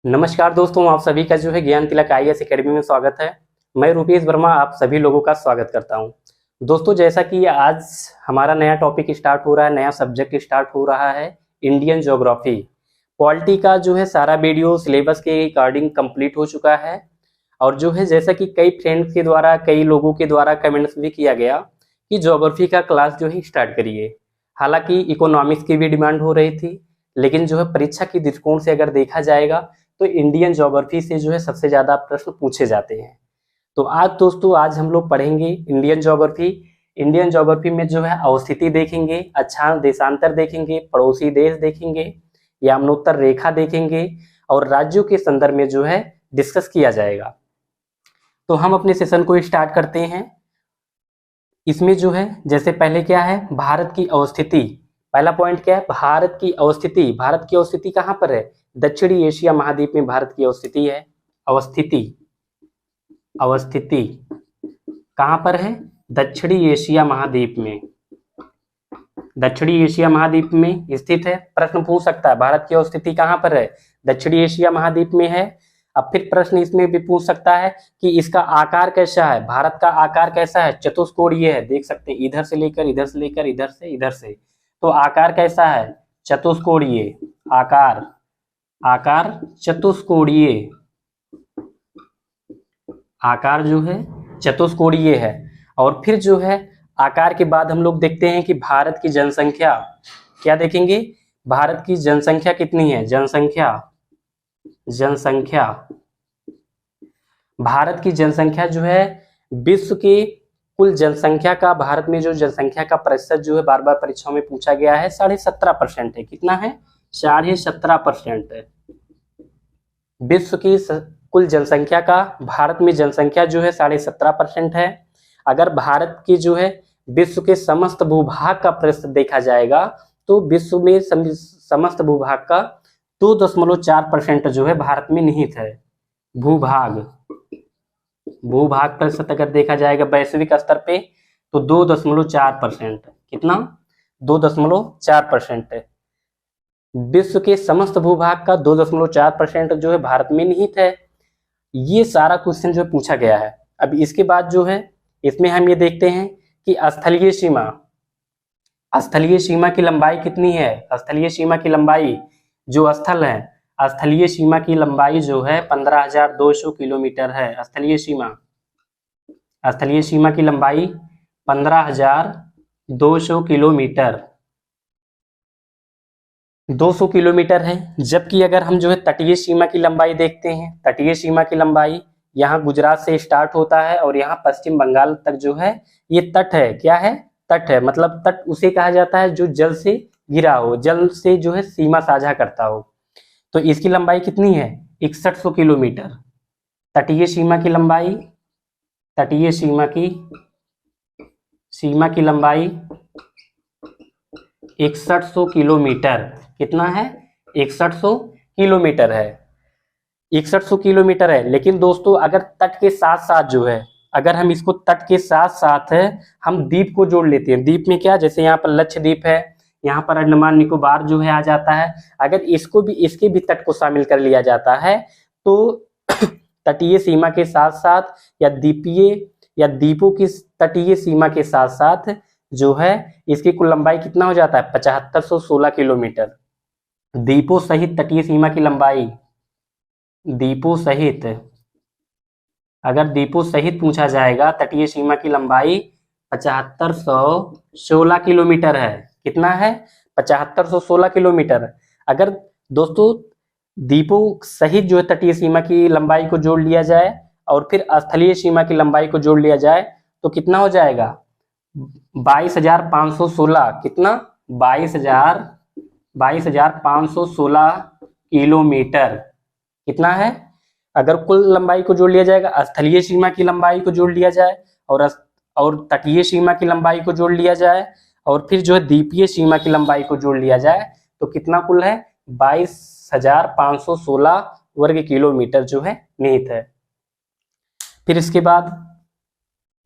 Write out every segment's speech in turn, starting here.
नमस्कार दोस्तों, आप सभी का जो है ज्ञान तिलक आईएएस एकेडमी में स्वागत है। मैं रुपेश वर्मा आप सभी लोगों का स्वागत करता हूं। दोस्तों, जैसा कि आज हमारा नया टॉपिक स्टार्ट हो रहा है, नया सब्जेक्ट स्टार्ट हो रहा है, इंडियन ज्योग्राफी। पॉलिटी का जो है सारा वीडियो सिलेबस के अकॉर्डिंग कंप्लीट हो चुका है और जो है जैसा कि कई फ्रेंड्स के द्वारा, कई लोगों के द्वारा कमेंट्स भी किया गया कि ज्योग्राफी का क्लास जो है स्टार्ट करिए। हालांकि इकोनॉमिक्स की भी डिमांड हो रही थी, लेकिन जो है परीक्षा के दृष्टिकोण से अगर देखा जाएगा तो इंडियन ज्योग्राफी से जो है सबसे ज्यादा प्रश्न पूछे जाते हैं। तो आज दोस्तों, आज हम लोग पढ़ेंगे इंडियन ज्योग्राफी। इंडियन ज्योग्राफी में जो है अवस्थिति देखेंगे, अक्षांश देशांतर देखेंगे, पड़ोसी देश देखेंगे, याम्नोत्तर रेखा देखेंगे और राज्यों के संदर्भ में जो है डिस्कस किया जाएगा। तो हम अपने सेशन को स्टार्ट करते हैं। इसमें जो है जैसे पहले क्या है, भारत की अवस्थिति। पहला पॉइंट क्या है, भारत की अवस्थिति। भारत की अवस्थिति कहाँ पर है? दक्षिणी एशिया महाद्वीप में भारत की अवस्थिति है। अवस्थिति अवस्थिति कहाँ पर है? दक्षिणी एशिया महाद्वीप में। दक्षिणी एशिया महाद्वीप में स्थित है। प्रश्न पूछ सकता है भारत की अवस्थिति कहाँ पर है? दक्षिणी एशिया महाद्वीप में है। अब फिर प्रश्न इसमें भी पूछ सकता है कि इसका आकार कैसा है? भारत का आकार कैसा है? चतुष्कोणीय है। देख सकते हैं इधर से लेकर इधर से लेकर इधर से इधर से, तो आकार कैसा है? चतुष्कोणीय। आकार चतुष्कोणीय। आकार जो है चतुष्कोणीय है। और फिर जो है आकार के बाद हम लोग देखते हैं कि भारत की जनसंख्या। क्या देखेंगे? भारत की जनसंख्या कितनी है? जनसंख्या भारत की जनसंख्या जो है विश्व की कुल जनसंख्या का, भारत में जो जनसंख्या का प्रतिशत जो है बार बार परीक्षाओं में पूछा गया है, 17.5% है। कितना है? 17.5% है। विश्व की कुल जनसंख्या का भारत में जनसंख्या जो है 17.5% है। अगर भारत की जो है विश्व के समस्त भूभाग का प्रतिशत देखा जाएगा तो विश्व में समस्त भूभाग का 2.4% जो है भारत में निहित है। भूभाग प्रतिशत अगर देखा जाएगा वैश्विक स्तर पे तो 2.4%। कितना? 2.4% है। विश्व के समस्त भूभाग का 2.4% जो है भारत में निहित है। ये सारा क्वेश्चन जो पूछा गया है। अब इसके बाद जो है इसमें हम ये देखते हैं कि स्थलीय सीमा की लंबाई कितनी है? स्थलीय सीमा की लंबाई जो स्थल है, स्थलीय सीमा की लंबाई जो है 15,200 किलोमीटर है। स्थलीय सीमा की लंबाई 15,200 किलोमीटर, 200 किलोमीटर है। जबकि अगर हम जो है तटीय सीमा की लंबाई देखते हैं, तटीय सीमा की लंबाई यहाँ गुजरात से स्टार्ट होता है और यहाँ पश्चिम बंगाल तक जो है ये तट है। क्या है? तट है। मतलब तट उसे कहा जाता है जो जल से घिरा हो, जल से जो है सीमा साझा करता हो। तो इसकी लंबाई कितनी है? 6100 किलोमीटर। तटीय सीमा की लंबाई, तटीय सीमा की लंबाई 6100 किलोमीटर। कितना है? 6100 किलोमीटर है। 6100 किलोमीटर है। लेकिन दोस्तों अगर तट के साथ साथ जो है, अगर हम इसको तट के साथ साथ है हम द्वीप को जोड़ लेते हैं। द्वीप में क्या, जैसे यहाँ पर लक्षद्वीप है, यहाँ पर अंडमान निकोबार जो है आ जाता है। अगर इसको भी, इसके भी तट को शामिल कर लिया जाता है तो तटीय सीमा के साथ साथ या द्वीपों की तटीय सीमा के साथ साथ जो है इसकी कुल लंबाई कितना हो जाता है? 7516 किलोमीटर। द्वीपों सहित तटीय सीमा की लंबाई, द्वीपों सहित, अगर द्वीपों सहित पूछा जाएगा तटीय सीमा की लंबाई 7516 किलोमीटर है। कितना है? 7516 किलोमीटर। अगर दोस्तों द्वीपों सहित जो है तटीय सीमा की लंबाई को जोड़ लिया जाए और फिर स्थलीय सीमा की लंबाई को जोड़ लिया जाए तो कितना हो जाएगा? 22,516। कितना? 22,516 किलोमीटर। कितना है? अगर कुल लंबाई को जोड़ लिया जाएगा, स्थलीय सीमा की लंबाई को जोड़ लिया जाए और तटीय सीमा की लंबाई को जोड़ लिया जाए और फिर जो है द्वीपीय सीमा की लंबाई को जोड़ लिया जाए तो कितना कुल है? 22,516 वर्ग किलोमीटर जो है निहित है। फिर इसके बाद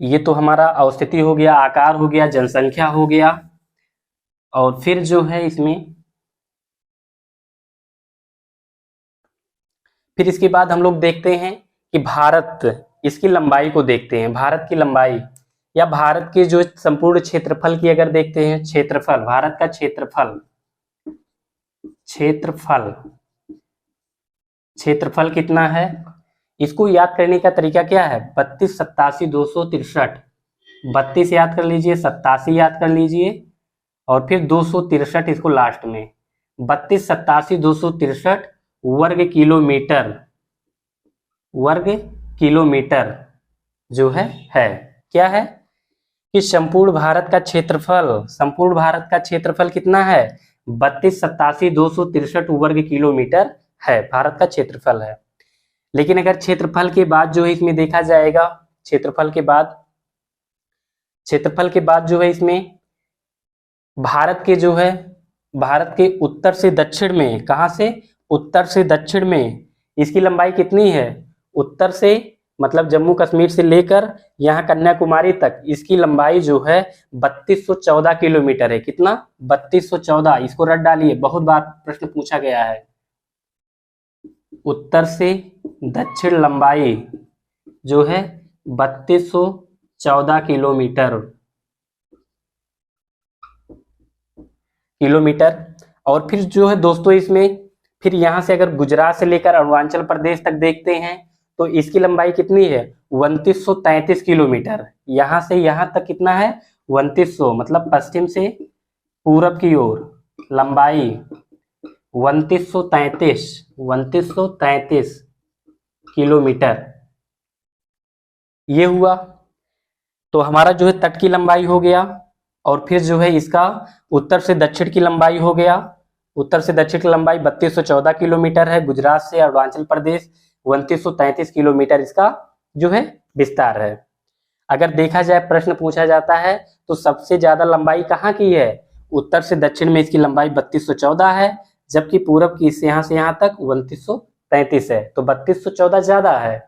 ये तो हमारा अवस्थिति हो गया, आकार हो गया, जनसंख्या हो गया। और फिर जो है इसमें फिर इसके बाद हम लोग देखते हैं कि भारत, इसकी लंबाई को देखते हैं, भारत की लंबाई या भारत के जो संपूर्ण क्षेत्रफल की अगर देखते हैं, क्षेत्रफल, भारत का क्षेत्रफल, क्षेत्रफल, क्षेत्रफल कितना है, इसको याद करने का तरीका क्या है, 32 87 263, 32 याद कर लीजिए, 87 याद कर लीजिए और फिर 263 इसको लास्ट में, 32 87 263 वर्ग किलोमीटर, वर्ग किलोमीटर जो है क्या है कि संपूर्ण भारत का क्षेत्रफल, संपूर्ण भारत का क्षेत्रफल कितना है, 32 87 263 वर्ग किलोमीटर है, भारत का क्षेत्रफल है। लेकिन अगर क्षेत्रफल के बाद जो है इसमें देखा जाएगा, क्षेत्रफल के बाद जो है इसमें भारत के जो है, भारत के उत्तर से दक्षिण में, कहां से, उत्तर से दक्षिण में इसकी लंबाई कितनी है, उत्तर से मतलब जम्मू कश्मीर से लेकर यहाँ कन्याकुमारी तक इसकी लंबाई जो है 3214 किलोमीटर है। कितना, 3214, इसको रट डालिए, बहुत बार प्रश्न पूछा गया है। उत्तर से दक्षिण लंबाई जो है 3214 किलोमीटर। और फिर जो है दोस्तों इसमें फिर यहाँ से अगर गुजरात से लेकर अरुणाचल प्रदेश तक देखते हैं तो इसकी लंबाई कितनी है, 2933 किलोमीटर। यहाँ से यहाँ तक कितना है, 2900, मतलब पश्चिम से पूरब की ओर लंबाई 2933 किलोमीटर। ये हुआ तो हमारा जो है तट की लंबाई हो गया, और फिर जो है इसका उत्तर से दक्षिण की लंबाई हो गया, उत्तर से दक्षिण की लंबाई 3214 किलोमीटर है, गुजरात से अरुणाचल प्रदेश 2933 किलोमीटर इसका जो है विस्तार है। अगर देखा जाए, प्रश्न पूछा जाता है तो सबसे ज्यादा लंबाई कहाँ की है, उत्तर से दक्षिण में इसकी लंबाई 3214 है, जबकि पूरब की से यहाँ तक 2933 है, तो 3214 ज्यादा है।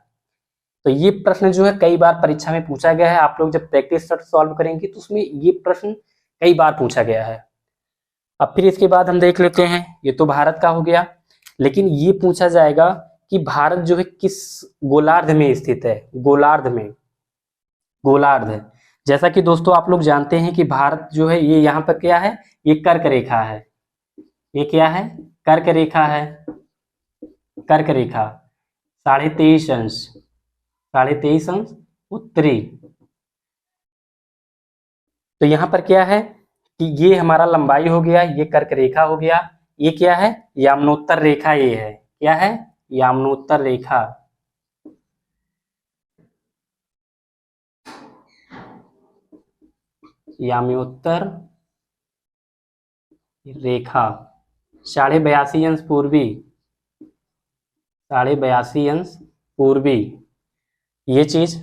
तो ये प्रश्न जो है कई बार परीक्षा में पूछा गया है। आप लोग जब प्रैक्टिस सेट सॉल्व करेंगे तो उसमें ये प्रश्न कई बार पूछा गया है। अब फिर इसके बाद हम देख लेते हैं, ये तो भारत का हो गया, लेकिन ये पूछा जाएगा कि भारत जो है किस गोलार्ध में स्थित है, गोलार्ध में, गोलार्ध है। जैसा कि दोस्तों आप लोग जानते हैं कि भारत जो है ये यहाँ पर क्या है, ये कर्क रेखा है, ये क्या है, कर्क रेखा है, कर्क रेखा 23.5 अंश, 23.5 अंश उत्तरी। तो यहाँ पर क्या है कि ये हमारा लंबाई हो गया, ये कर्क रेखा हो गया, ये क्या है, याम्नोत्तर रेखा, ये है क्या है, याम्नोत्तर रेखा। याम्नोत्तर रेखा 82.5 अंश पूर्वी, 82.5 अंश पूर्वी, ये चीज।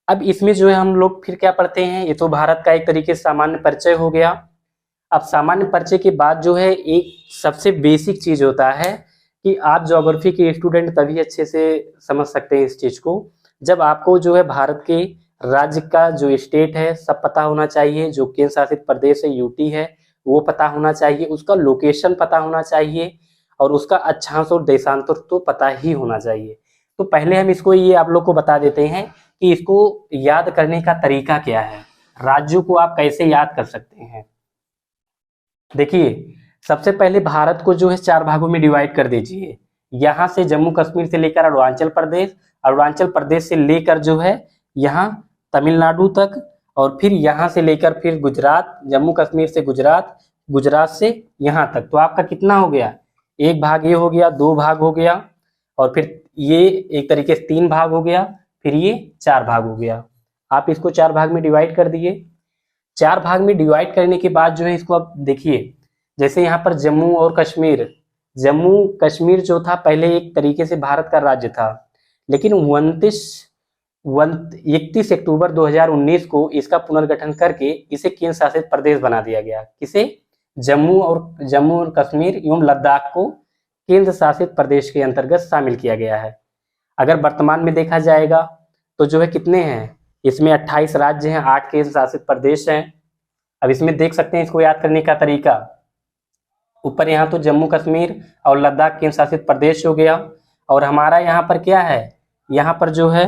अब इसमें जो है हम लोग फिर क्या पढ़ते हैं, ये तो भारत का एक तरीके से सामान्य परिचय हो गया। अब सामान्य परिचय के बाद जो है एक सबसे बेसिक चीज होता है कि आप ज्योग्राफी के स्टूडेंट तभी अच्छे से समझ सकते हैं इस चीज को, जब आपको जो है भारत के राज्य का जो स्टेट है सब पता होना चाहिए, जो केंद्र शासित प्रदेश है यूटी है वो पता होना चाहिए, उसका लोकेशन पता होना चाहिए, और उसका अक्षांश और देशांतर तो पता ही होना चाहिए। तो पहले हम इसको ये आप लोग को बता देते हैं कि इसको याद करने का तरीका क्या है, राज्यों को आप कैसे याद कर सकते हैं। देखिए, सबसे पहले भारत को जो है 4 भागों में डिवाइड कर दीजिए। यहाँ से जम्मू कश्मीर से लेकर अरुणाचल प्रदेश, अरुणाचल प्रदेश से लेकर जो है यहाँ तमिलनाडु तक, और फिर यहाँ से लेकर फिर गुजरात, जम्मू कश्मीर से गुजरात, गुजरात से यहाँ तक। तो आपका कितना हो गया, 1 भाग ये हो गया, 2 भाग हो गया, और फिर ये एक तरीके से 3 भाग हो गया, फिर ये 4 भाग हो गया। आप इसको 4 भाग में डिवाइड कर दिए। 4 भाग में डिवाइड करने के बाद जो है इसको आप देखिए, जैसे यहाँ पर जम्मू और कश्मीर, जम्मू कश्मीर जो था पहले एक तरीके से भारत का राज्य था, लेकिन 31 अक्टूबर 2019 को इसका पुनर्गठन करके इसे केंद्र शासित प्रदेश बना दिया गया। किसे, जम्मू और कश्मीर एवं लद्दाख को केंद्र शासित प्रदेश के अंतर्गत शामिल किया गया है। अगर वर्तमान में देखा जाएगा तो जो है कितने हैं, इसमें 28 राज्य हैं, 8 केंद्र शासित प्रदेश हैं। अब इसमें देख सकते हैं इसको याद करने का तरीका, ऊपर यहाँ तो जम्मू कश्मीर और लद्दाख केंद्र शासित प्रदेश हो गया, और हमारा यहाँ पर क्या है, यहाँ पर जो है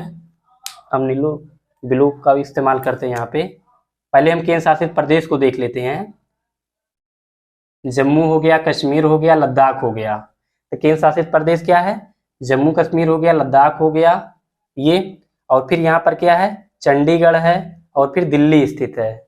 हम नीलो ब्लू का भी इस्तेमाल करते हैं यहाँ पे। पहले हम केंद्र शासित प्रदेश को देख लेते हैं। जम्मू हो गया, कश्मीर हो गया, लद्दाख हो गया। तो केंद्र शासित प्रदेश क्या है, जम्मू कश्मीर हो गया, लद्दाख हो गया ये। और फिर यहाँ पर क्या है, चंडीगढ़ है और फिर दिल्ली स्थित है।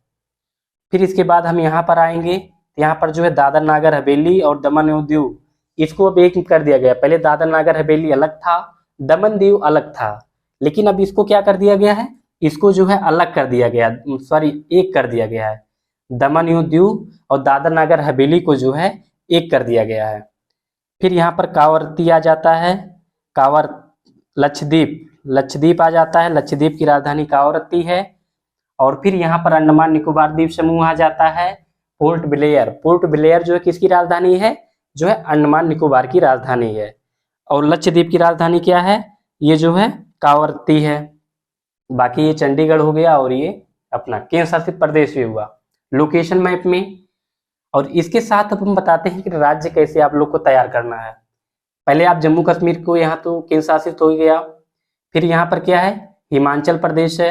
फिर इसके बाद हम यहाँ पर आएंगे, यहाँ पर जो है दादर नागर हवेली और दमन और दीव, इसको अब एक कर दिया गया। पहले दादर नागर हवेली अलग था, दमन दीव अलग था, लेकिन अब इसको क्या कर दिया गया है, इसको जो है अलग कर दिया गया, सॉरी एक कर दिया गया है। दमन और दीव और दादर नागर हवेली को जो है एक कर दिया गया है। फिर यहाँ पर कावरती आ जाता है, कावर लक्षद्वीप आ जाता है, लक्षद्वीप की राजधानी कावरती है। और फिर यहाँ पर अंडमान निकोबार द्वीप समूह आ जाता है। पोर्ट ब्लेयर जो है किसकी राजधानी है, जो है अंडमान निकोबार की राजधानी है। और लक्षद्वीप की राजधानी क्या है, ये जो है कावरती है। बाकी ये चंडीगढ़ हो गया और ये अपना केंद्र शासित प्रदेश भी हुआ लोकेशन मैप में। और इसके साथ अब हम बताते हैं कि राज्य कैसे आप लोग को तैयार करना है। पहले आप जम्मू कश्मीर को, यहाँ तो केंद्र शासित हो गया। फिर यहाँ पर क्या है, हिमाचल प्रदेश है,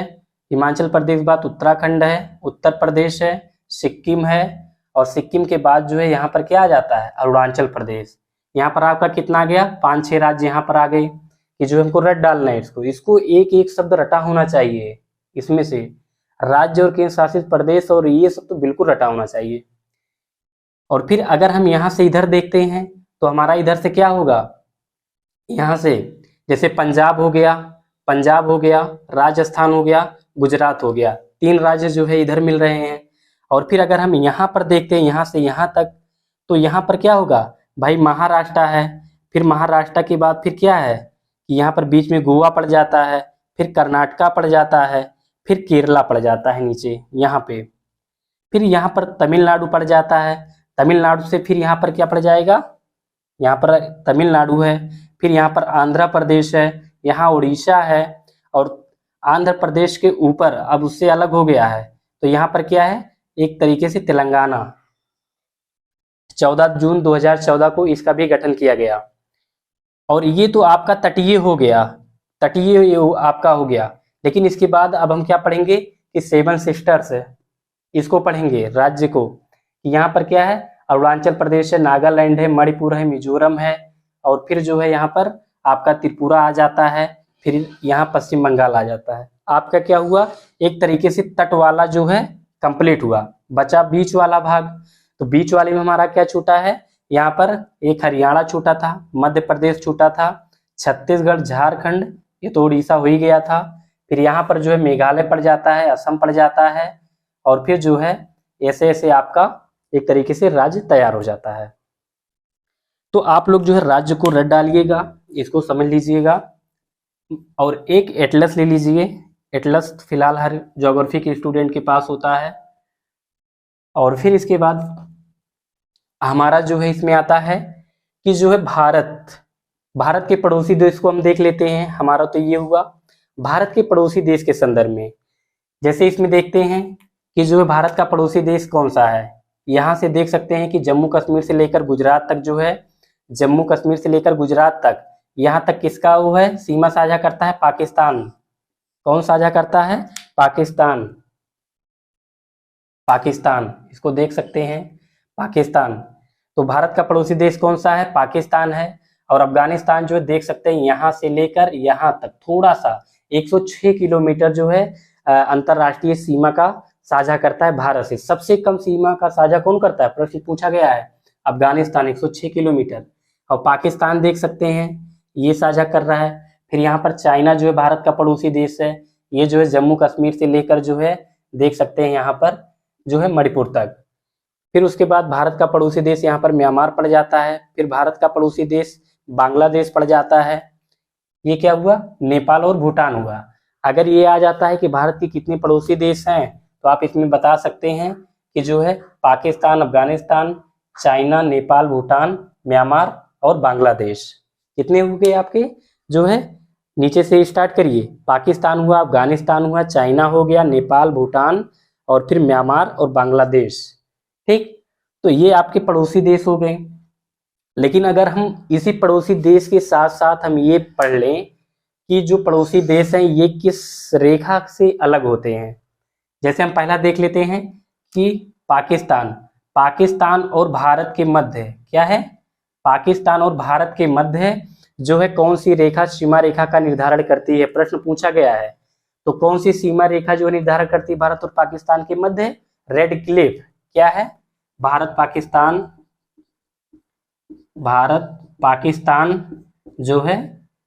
हिमाचल प्रदेश के बाद उत्तराखंड है, उत्तर प्रदेश है, सिक्किम है। और सिक्किम के बाद जो है यहाँ पर क्या आ जाता है, अरुणाचल प्रदेश। यहाँ पर आपका कितना आ गया, 5-6 राज्य यहाँ पर आ गए कि जो हमको रट डालना है। इसको एक एक शब्द रटा होना चाहिए इसमें से, राज्य और केंद्र शासित प्रदेश और ये सब तो बिल्कुल रटा होना चाहिए। और फिर अगर हम यहाँ से इधर देखते हैं तो हमारा इधर से क्या होगा, यहाँ से जैसे पंजाब हो गया, राजस्थान हो गया, गुजरात हो गया, 3 राज्य जो है इधर मिल रहे हैं। और फिर अगर हम यहाँ पर देखते हैं यहाँ से यहाँ तक, तो यहाँ पर क्या होगा भाई, महाराष्ट्र है। फिर महाराष्ट्र के बाद फिर क्या है कि यहाँ पर बीच में गोवा पड़ जाता है, फिर कर्नाटका पड़ जाता है, फिर केरला पड़ जाता है नीचे यहाँ पे। फिर यहाँ पर तमिलनाडु पड़ जाता है, तमिलनाडु से फिर यहाँ पर क्या पड़ जाएगा, यहाँ पर तमिलनाडु है। फिर यहाँ पर आंध्र प्रदेश है, यहाँ उड़ीसा है। और आंध्र प्रदेश के ऊपर अब उससे अलग हो गया है, तो यहाँ पर क्या है, एक तरीके से तेलंगाना। 14 जून 2014 को इसका भी गठन किया गया। और ये तो आपका तटीय हो गया, तटीय आपका हो गया। लेकिन इसके बाद अब हम क्या पढ़ेंगे कि 7 सिस्टर्स है, इसको पढ़ेंगे राज्य को। यहाँ पर क्या है, अरुणाचल प्रदेश है, नागालैंड है, मणिपुर है, मिजोरम है। और फिर जो है यहाँ पर आपका त्रिपुरा आ जाता है, फिर यहाँ पश्चिम बंगाल आ जाता है। आपका क्या हुआ, एक तरीके से तट वाला जो है कंप्लीट हुआ, बचा बीच वाला भाग। तो बीच वाले में हमारा क्या छूटा है, यहाँ पर एक हरियाणा छूटा था, मध्य प्रदेश छूटा था, छत्तीसगढ़, झारखंड, ये तो उड़ीसा हो ही गया था। फिर यहाँ पर जो है मेघालय पड़ जाता है, असम पड़ जाता है। और फिर जो है ऐसे ऐसे आपका एक तरीके से राज्य तैयार हो जाता है। तो आप लोग जो है राज्य को रट डालिएगा, इसको समझ लीजिएगा। और एक एटलस ले लीजिए, एटलस फिलहाल हर ज्योग्राफी के स्टूडेंट के पास होता है। और फिर इसके बाद हमारा जो है इसमें आता है कि जो है भारत के पड़ोसी देश को हम देख लेते हैं। हमारा तो ये हुआ भारत के पड़ोसी देश के संदर्भ में। जैसे इसमें देखते हैं कि जो है भारत का पड़ोसी देश कौन सा है, यहाँ से देख सकते हैं कि जम्मू कश्मीर से लेकर गुजरात तक जो है, जम्मू कश्मीर से लेकर गुजरात तक, यहाँ तक किसका वो है, सीमा साझा करता है पाकिस्तान। कौन साझा करता है, पाकिस्तान, इसको देख सकते हैं पाकिस्तान। तो भारत का पड़ोसी देश कौन सा है, पाकिस्तान है। और अफगानिस्तान जो है देख सकते हैं यहाँ से लेकर यहाँ तक थोड़ा सा 106 किलोमीटर जो है अंतरराष्ट्रीय सीमा का साझा करता है भारत से। सबसे कम सीमा का साझा कौन करता है, प्रश्न पूछा गया है, अफगानिस्तान 106 किलोमीटर। और पाकिस्तान देख सकते हैं ये साझा कर रहा है। फिर यहाँ पर चाइना जो है भारत का पड़ोसी देश है, ये जो है जम्मू कश्मीर से लेकर जो है देख सकते हैं यहाँ पर जो है मणिपुर तक। फिर उसके बाद भारत का पड़ोसी देश यहाँ पर म्यांमार पड़ जाता है। फिर भारत का पड़ोसी देश बांग्लादेश पड़ जाता है। ये क्या हुआ, नेपाल और भूटान हुआ। अगर ये आ जाता है कि भारत के कितने पड़ोसी देश हैं, तो आप इसमें बता सकते हैं कि जो है पाकिस्तान, अफगानिस्तान, चाइना, नेपाल, भूटान, म्यांमार और बांग्लादेश। कितने हो गए आपके, जो है नीचे से स्टार्ट करिए, पाकिस्तान हुआ, अफगानिस्तान हुआ, चाइना हो गया, नेपाल, भूटान और फिर म्यांमार और बांग्लादेश। ठीक, तो ये आपके पड़ोसी देश हो गए। लेकिन अगर हम इसी पड़ोसी देश के साथ साथ हम ये पढ़ लें कि जो पड़ोसी देश हैं ये किस रेखा से अलग होते हैं। जैसे हम पहला देख लेते हैं कि पाकिस्तान, पाकिस्तान और भारत के मध्य क्या है, पाकिस्तान और भारत के मध्य जो है कौन सी रेखा सीमा रेखा का निर्धारण करती है, प्रश्न पूछा गया है। तो कौन सी सीमा रेखा जो है निर्धारण करती है भारत और पाकिस्तान के मध्य, रेड क्लिफ। क्या है, भारत पाकिस्तान, भारत पाकिस्तान जो है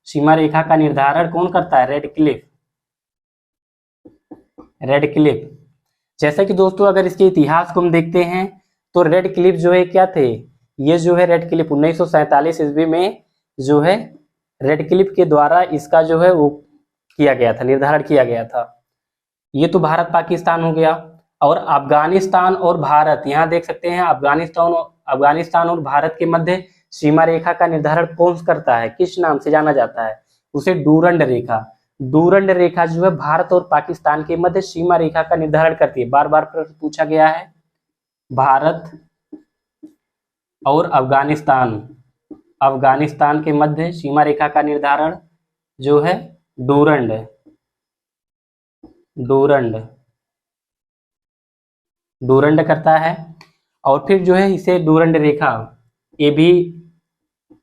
सीमा रेखा का निर्धारण कौन करता है, रेड क्लिफ, रेड क्लिफ। जैसा कि दोस्तों अगर इसके इतिहास को हम देखते हैं तो रेड क्लिफ जो है क्या थे, ये जो है रेड क्लिफ 1947 ईस्वी में जो है रेड क्लिफ के द्वारा इसका जो है वो किया गया था, निर्धारण किया गया था। ये तो भारत पाकिस्तान हो गया। और अफगानिस्तान और भारत, यहाँ देख सकते हैं अफगानिस्तान और भारत के मध्य सीमा रेखा का निर्धारण कौन करता है, किस नाम से जाना जाता है, उसे डूरंड रेखा। डूरंड रेखा जो है भारत और पाकिस्तान के मध्य सीमा रेखा का निर्धारण करती है। बार बार प्रश्न पूछा गया है, भारत और अफगानिस्तान, अफगानिस्तान के मध्य सीमा रेखा का निर्धारण जो है डूरंड, डूरंड, डूरंड करता है। और फिर जो है इसे डूरंड रेखा, ये भी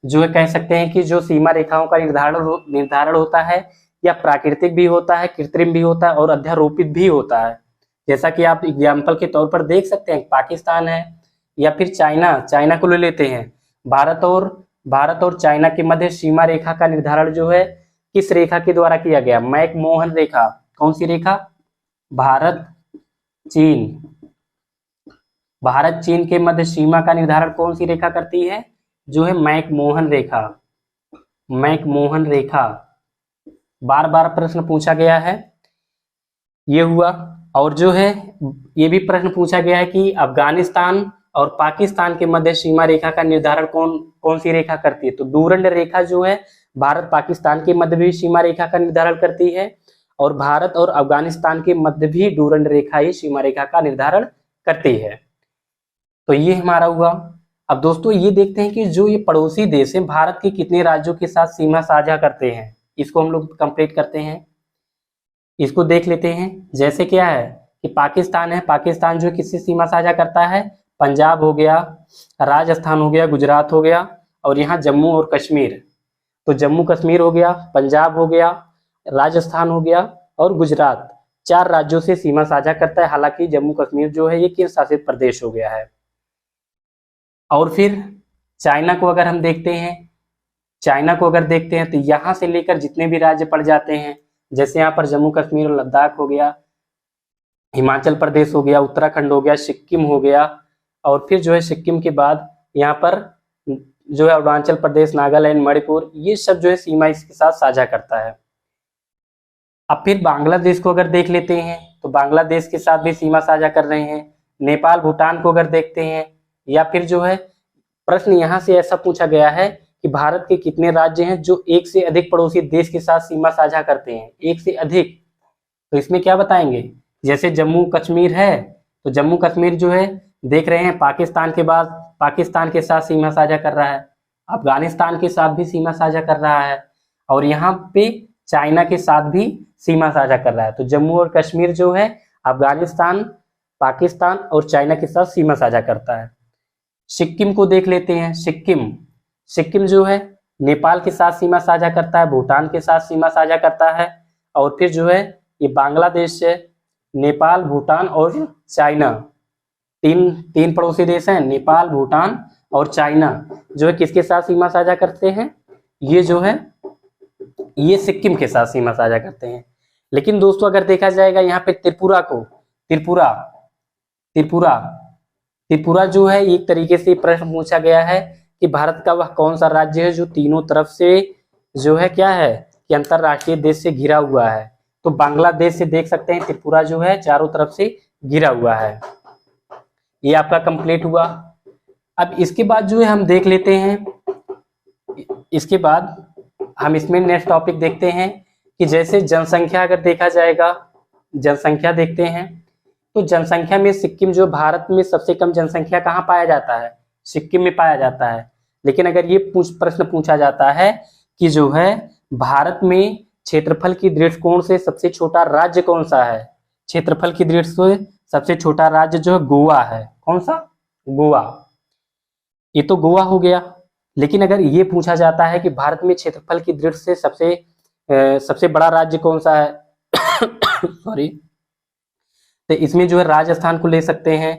जो है कह सकते हैं कि जो सीमा रेखाओं का निर्धारण होता है या प्राकृतिक भी होता है, कृत्रिम भी होता है और अध्यारोपित भी होता है। जैसा कि आप एग्जाम्पल के तौर पर देख सकते हैं, पाकिस्तान है या फिर चाइना, चाइना को ले लेते हैं। भारत और चाइना के मध्य सीमा रेखा का निर्धारण जो है किस रेखा के द्वारा किया गया, मैकमोहन रेखा। कौन सी रेखा, भारत चीन, भारत चीन के मध्य सीमा का निर्धारण कौन सी रेखा करती है, जो है मैकमोहन रेखा, मैकमोहन रेखा। बार बार प्रश्न पूछा गया है, ये हुआ। और जो है ये भी प्रश्न पूछा गया है कि अफगानिस्तान और पाकिस्तान के मध्य सीमा रेखा का निर्धारण कौन सी रेखा करती है। तो डूरंड रेखा जो है भारत पाकिस्तान के मध्य भी सीमा रेखा का निर्धारण करती है और भारत और अफगानिस्तान के मध्य भी डूरंड रेखा ही सीमा रेखा का निर्धारण करती है। तो ये हमारा हुआ। अब दोस्तों ये देखते हैं कि जो ये पड़ोसी देश हैं भारत के कितने राज्यों के साथ सीमा साझा करते हैं, इसको हम लोग कंप्लीट करते हैं। इसको देख लेते हैं। जैसे क्या है कि पाकिस्तान है, पाकिस्तान जो किससे सीमा साझा करता है, पंजाब हो गया, राजस्थान हो गया, गुजरात हो गया और यहाँ जम्मू और कश्मीर। तो जम्मू कश्मीर हो गया, पंजाब हो गया, राजस्थान हो गया और गुजरात, 4 राज्यों से सीमा साझा करता है। हालांकि जम्मू कश्मीर जो है ये केंद्र शासित प्रदेश हो गया है। और फिर चाइना को अगर हम देखते हैं, चाइना को अगर देखते हैं तो यहाँ से लेकर जितने भी राज्य पड़ जाते हैं, जैसे यहाँ पर जम्मू कश्मीर और लद्दाख हो गया, हिमाचल प्रदेश हो गया, उत्तराखंड हो गया, सिक्किम हो गया और फिर जो है सिक्किम के बाद यहाँ पर जो है अरुणाचल प्रदेश, नागालैंड, मणिपुर, ये सब जो है सीमा इसके साथ साझा करता है। अब फिर बांग्लादेश को अगर देख लेते हैं तो बांग्लादेश के साथ भी सीमा साझा कर रहे हैं। नेपाल, भूटान को अगर देखते हैं, या फिर जो है प्रश्न यहाँ से ऐसा पूछा गया है कि भारत के कितने राज्य हैं जो एक से अधिक पड़ोसी देश के साथ सीमा साझा करते हैं, एक से अधिक। तो इसमें क्या बताएंगे, जैसे जम्मू कश्मीर है तो जम्मू कश्मीर जो है देख रहे हैं पाकिस्तान के बाद पाकिस्तान के साथ सीमा साझा कर रहा है, अफगानिस्तान के साथ भी सीमा साझा कर रहा है और यहाँ पे चाइना के साथ भी सीमा साझा कर रहा है। तो जम्मू और कश्मीर जो है अफगानिस्तान, पाकिस्तान और चाइना के साथ सीमा साझा करता है। सिक्किम को देख लेते हैं। सिक्किम जो है नेपाल के साथ सीमा साझा करता है, भूटान के साथ सीमा साझा करता है और फिर जो है ये बांग्लादेश से, नेपाल, भूटान और चाइना, तीन पड़ोसी देश हैं, नेपाल, भूटान और चाइना, जो है किसके साथ सीमा साझा करते हैं, ये जो है ये सिक्किम के साथ सीमा साझा करते हैं। लेकिन दोस्तों अगर देखा जाएगा यहाँ पे त्रिपुरा जो है एक तरीके से प्रश्न पूछा गया है कि भारत का वह कौन सा राज्य है जो तीनों तरफ से जो है क्या है कि अंतरराष्ट्रीय देश से घिरा हुआ है। तो बांग्लादेश से देख सकते हैं त्रिपुरा जो है चारों तरफ से घिरा हुआ है। ये आपका कंप्लीट हुआ। अब इसके बाद जो है हम देख लेते हैं, इसके बाद हम इसमें नेक्स्ट टॉपिक देखते हैं कि जैसे जनसंख्या अगर देखा जाएगा, जनसंख्या देखते हैं तो जनसंख्या में सिक्किम जो भारत में सबसे कम जनसंख्या कहाँ पाया जाता है, सिक्किम में पाया जाता है। लेकिन अगर ये प्रश्न पूछा जाता है कि जो है भारत में क्षेत्रफल की दृष्टिकोण से सबसे छोटा राज्य कौन सा है, क्षेत्रफल की दृष्टि से सबसे छोटा राज्य जो है गोवा है। कौन सा? गोवा। ये तो गोवा हो गया। लेकिन अगर ये पूछा जाता है कि भारत में क्षेत्रफल की दृष्टि से सबसे बड़ा राज्य कौन सा है सॉरी, तो इसमें जो है राजस्थान को ले सकते हैं।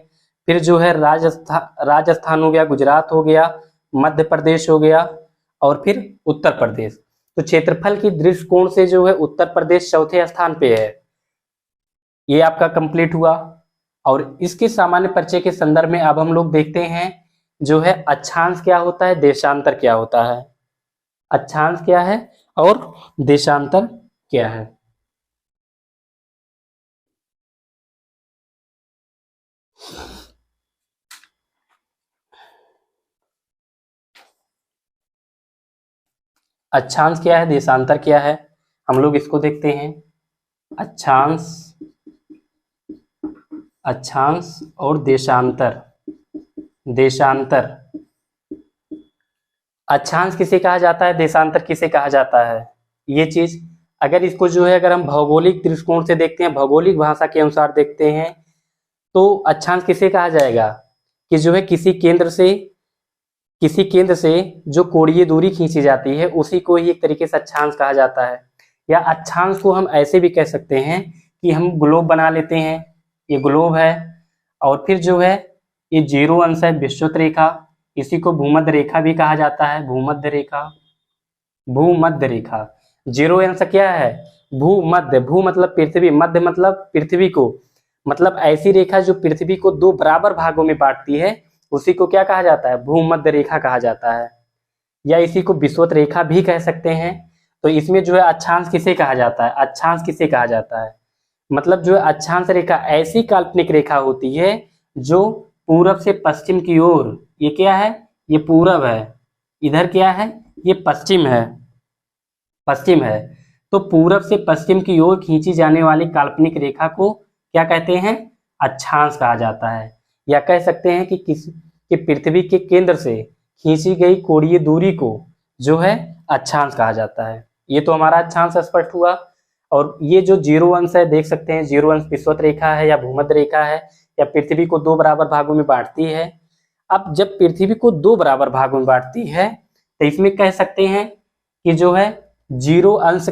फिर जो है राजस्थान हो गया, गुजरात हो गया, मध्य प्रदेश हो गया और फिर उत्तर प्रदेश। तो क्षेत्रफल की दृष्टिकोण से जो है उत्तर प्रदेश चौथे स्थान पे है। ये आपका कंप्लीट हुआ। और इसके सामान्य परिचय के संदर्भ में अब हम लोग देखते हैं जो है अक्षांश क्या होता है, देशांतर क्या होता है। अक्षांश क्या है और देशांतर क्या है। अक्षांश क्या है, देशांतर क्या है, हम लोग इसको देखते हैं। अक्षांश और देशांतर। अक्षांश किसे कहा जाता है, देशांतर किसे कहा जाता है, ये चीज अगर इसको जो है अगर हम भौगोलिक दृष्टिकोण से देखते हैं, भौगोलिक भाषा के अनुसार देखते हैं, तो अक्षांश किसे कहा जाएगा कि जो है किसी केंद्र से जो कोणीय दूरी खींची जाती है उसी को ही एक तरीके से अक्षांश कहा जाता है। या अक्षांश को हम ऐसे भी कह सकते हैं कि हम ग्लोब बना लेते हैं, ये ग्लोब है और फिर जो है ये 0 अंश है विषुवत रेखा, इसी को भूमध्य रेखा भी कहा जाता है। भूमध्य रेखा 0 अंश क्या है, भूमध्य। भू मतलब पृथ्वी, मध्य मतलब पृथ्वी को, मतलब ऐसी रेखा जो पृथ्वी को 2 बराबर भागों में बांटती है उसी को क्या कहा जाता है, भूमध्य रेखा कहा जाता है। या इसी को विषुवत रेखा भी कह सकते हैं। तो इसमें जो है अक्षांश किसे कहा जाता है, अक्षांश किसे कहा जाता है, मतलब जो है अक्षांश रेखा ऐसी काल्पनिक रेखा होती है जो पूरब से पश्चिम की ओर, ये क्या है, ये पूरब है, इधर क्या है, ये पश्चिम है। तो पूरब से पश्चिम की ओर खींची जाने वाली काल्पनिक रेखा को क्या कहते हैं, अक्षांश कहा जाता है। या कह सकते हैं कि पृथ्वी के केंद्र से खींची गई कोणीय दूरी को जो है अक्षांश कहा जाता है। ये तो हमारा अक्षांश स्पष्ट हुआ। और ये जो 0 अंश है देख सकते हैं, 0 अंश विषुवत रेखा है या भूमध्य रेखा है या पृथ्वी को 2 बराबर भागों में बांटती है। अब जब पृथ्वी को 2 बराबर भागों में बांटती है तो इसमें कह सकते हैं कि जो है 0 अंश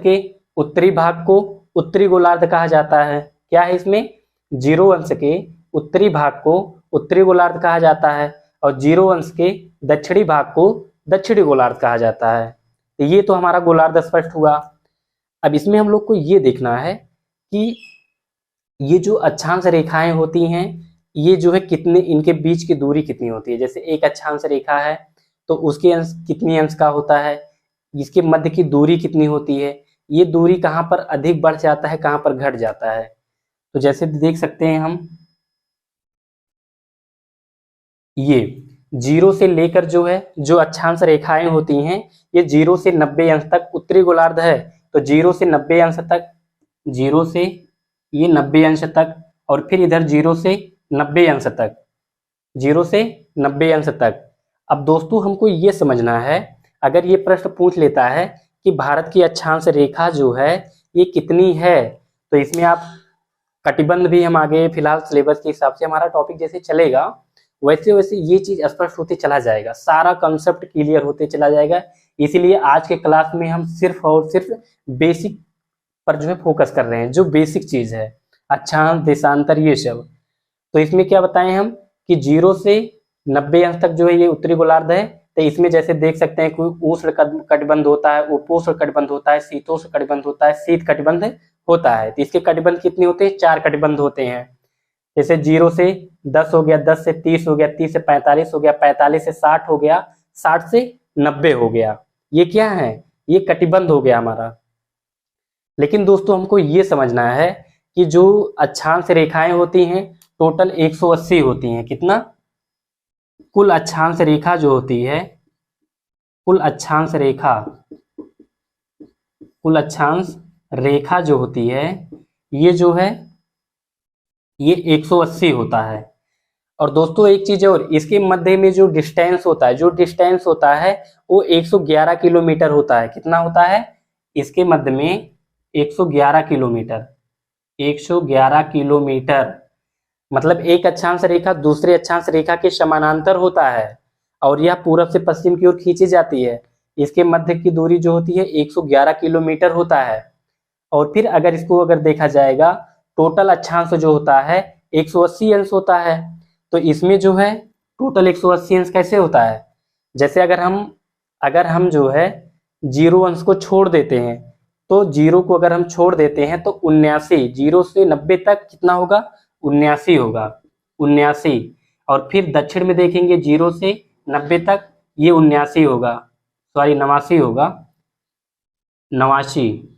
के उत्तरी भाग को उत्तरी गोलार्ध कहा जाता है। क्या है इसमें, 0 अंश के उत्तरी भाग को उत्तरी गोलार्ध कहा जाता है और 0 अंश के दक्षिणी भाग को दक्षिणी गोलार्ध कहा जाता है। तो ये तो हमारा गोलार्ध स्पष्ट हुआ। अब इसमें हम लोग को ये देखना है कि ये जो अक्षांश रेखाएं होती हैं ये जो है कितने, इनके बीच की दूरी कितनी होती है। जैसे एक अक्षांश रेखा है तो उसके अंश कितनी अंश का होता है, इसके मध्य की दूरी कितनी होती है, ये दूरी कहाँ पर अधिक बढ़ जाता है, कहाँ पर घट जाता है। तो जैसे देख सकते हैं हम, ये 0 से लेकर जो है जो अक्षांश रेखाएं होती हैं ये 0 से 90 अंश तक उत्तरी गोलार्ध है। तो 0 से 90 अंश तक, 0 से ये 90 अंश तक और फिर इधर 0 से 90 अंश तक, 0 से 90 अंश तक। अब दोस्तों हमको ये समझना है, अगर ये प्रश्न पूछ लेता है कि भारत की अक्षांश रेखा जो है ये कितनी है, तो इसमें आप कटिबंध भी हम आगे फिलहाल सिलेबस के हिसाब से हमारा टॉपिक जैसे चलेगा वैसे वैसे ये चीज स्पष्ट होते चला जाएगा, सारा कंसेप्ट क्लियर होते चला जाएगा। इसीलिए आज के क्लास में हम सिर्फ और सिर्फ बेसिक पर जो है फोकस कर रहे हैं, जो बेसिक चीज है, अक्षांश, देशांतर, ये सब। तो इसमें क्या बताएं हम कि 0 से 90 अंश तक जो है ये उत्तरी गोलार्ध है। तो इसमें जैसे देख सकते हैं कोई उष्ण कटिबंध होता है, उपोष्ण कटिबंध होता है, शीतोष्ण कटिबंध होता है, शीत कटिबंध होता है। तो इसके कटिबंध कितने होते हैं, 4 कटिबंध होते हैं। जैसे 0 से 10 हो गया, 10 से 30 हो गया, 30 से 45 हो गया, 45 से 60 हो गया, 60 से 90 हो गया। ये क्या है, ये कटिबंध हो गया हमारा। लेकिन दोस्तों हमको ये समझना है कि जो अक्षांश रेखाएं होती हैं टोटल 180 होती हैं। कितना, कुल अक्षांश रेखा जो होती है, कुल अक्षांश रेखा जो होती है ये जो है ये 180 होता है। और दोस्तों एक चीज और, इसके मध्य में जो डिस्टेंस होता है वो 111 किलोमीटर होता है। कितना होता है? इसके मध्य में 111 किलोमीटर, 111 किलोमीटर। मतलब एक अक्षांश रेखा दूसरे अक्षांश रेखा के समानांतर होता है और यह पूरब से पश्चिम की ओर खींची जाती है। इसके मध्य की दूरी जो होती है 111 किलोमीटर होता है। और फिर अगर इसको देखा जाएगा, टोटल अक्षांश जो होता है 180 अंश होता है। तो इसमें जो है टोटल 180 अंश कैसे होता है? जैसे अगर हम जो है 0 अंश को छोड़ देते हैं, तो 0 को अगर हम छोड़ देते हैं तो 79, 0 से 90 तक कितना होगा? 79 होगा, 79। और फिर दक्षिण में देखेंगे 0 से 90 तक, ये 89 होगा, सॉरी 89 होगा, 89।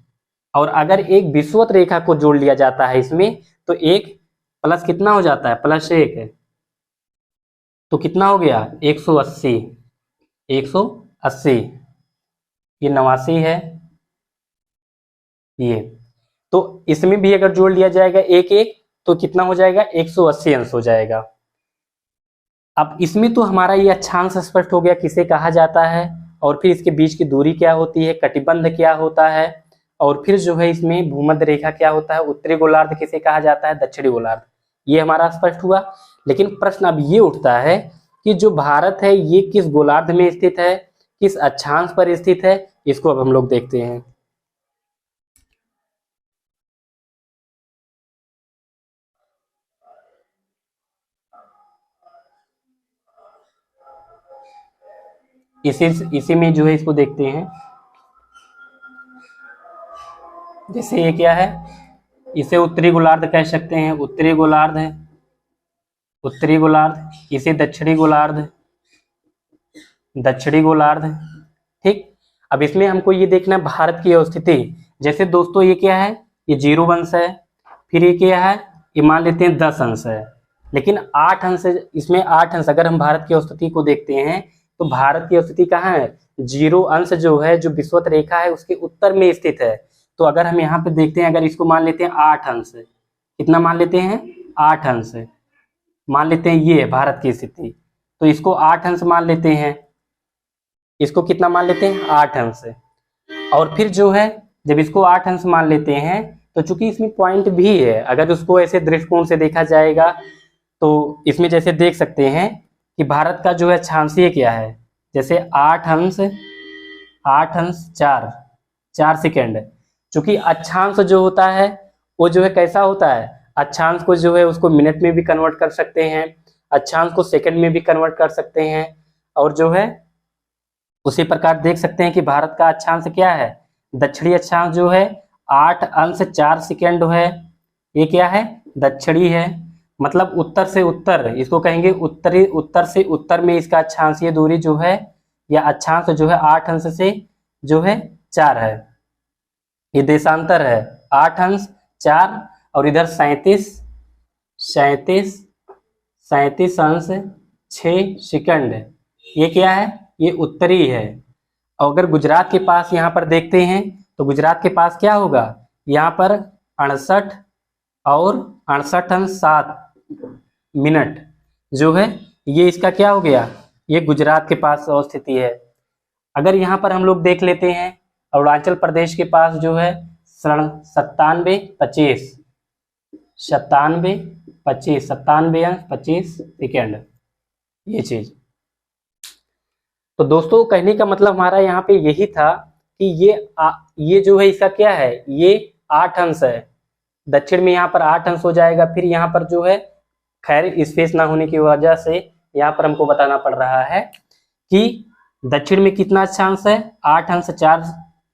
और अगर एक विषुवत रेखा को जोड़ लिया जाता है इसमें, तो एक प्लस कितना हो जाता है? +1 है, तो कितना हो गया? 180, 180। ये 89 है ये। तो इसमें भी अगर जोड़ लिया जाएगा एक एक, तो कितना हो जाएगा? 180 अंश हो जाएगा। अब इसमें तो हमारा ये अक्षांश स्पष्ट हो गया किसे कहा जाता है, और फिर इसके बीच की दूरी क्या होती है, कटिबंध क्या होता है, और फिर जो है इसमें भूमध्य रेखा क्या होता है, उत्तरी गोलार्ध किसे कहा जाता है, दक्षिणी गोलार्ध, ये हमारा स्पष्ट हुआ। लेकिन प्रश्न अब ये उठता है कि जो भारत है ये किस गोलार्ध में स्थित है, किस अक्षांश पर स्थित है, इसको अब हम लोग देखते हैं। इसी में जो है इसको देखते हैं। जैसे ये क्या है, इसे उत्तरी गोलार्ध कह सकते हैं, उत्तरी गोलार्ध है, उत्तरी गोलार्ध। इसे दक्षिणी गोलार्ध, दक्षिणी गोलार्ध। ठीक। अब इसमें हमको ये देखना है भारत की अवस्थिति। जैसे दोस्तों ये क्या है, ये 0 अंश है, फिर ये क्या है, ये मान लेते हैं 10 अंश है, लेकिन 8 अंश, इसमें 8 अंश। अगर हम भारत की अवस्थिति को देखते हैं तो भारत की अवस्थिति कहाँ है? 0 अंश जो है, जो विषुवत रेखा है उसके उत्तर में स्थित है। तो अगर हम यहाँ पे देखते हैं, अगर इसको मान लेते हैं 8 अंश, कितना मान लेते हैं? 8 अंश मान लेते हैं, ये है भारत की स्थिति। तो इसको 8 अंश मान लेते हैं, इसको कितना मान लेते हैं? 8 अंश। और फिर जो है जब इसको 8 अंश मान लेते हैं, तो चूंकि इसमें पॉइंट भी है, अगर उसको ऐसे दृष्टिकोण से देखा जाएगा तो इसमें जैसे देख सकते हैं कि भारत का जो है अक्षांशीय क्या है, जैसे 8 अंश 4 सेकेंड। चूंकि अक्षांश जो होता है वो जो है कैसा होता है, अक्षांश को जो है उसको मिनट में भी कन्वर्ट कर सकते हैं, अक्षांश को सेकंड में भी कन्वर्ट कर सकते हैं। और जो है उसी प्रकार देख सकते हैं कि भारत का अक्षांश क्या है, दक्षिणी अक्षांश जो है 8 अंश 4 सेकेंड है, ये क्या है? दक्षिणी है। मतलब उत्तर से उत्तर, इसको कहेंगे उत्तरी, उत्तर से उत्तर में इसका अक्षांशीय दूरी जो है, या अक्षांश जो है 8 अंश से जो है 4 है। ये देशांतर है 8 अंश 4, और इधर 37 अंश 6 सेकंड। ये क्या है? ये उत्तरी है। और अगर गुजरात के पास यहाँ पर देखते हैं तो गुजरात के पास क्या होगा, यहाँ पर 68 और 68 अंश 7 मिनट जो है, ये इसका क्या हो गया, ये गुजरात के पास अवस्थिति है। अगर यहाँ पर हम लोग देख लेते हैं अरुणाचल प्रदेश के पास जो है 97 अंश 25 सेकेंड, ये चीज। तो दोस्तों कहने का मतलब हमारा यहाँ पे यही था कि ये जो है इसका क्या है, ये 8 अंश है, दक्षिण में यहाँ पर 8 अंश हो जाएगा। फिर यहाँ पर जो है खैर स्पेस ना होने की वजह से यहाँ पर हमको बताना पड़ रहा है कि दक्षिण में कितना अक्षांश है, 8 अंश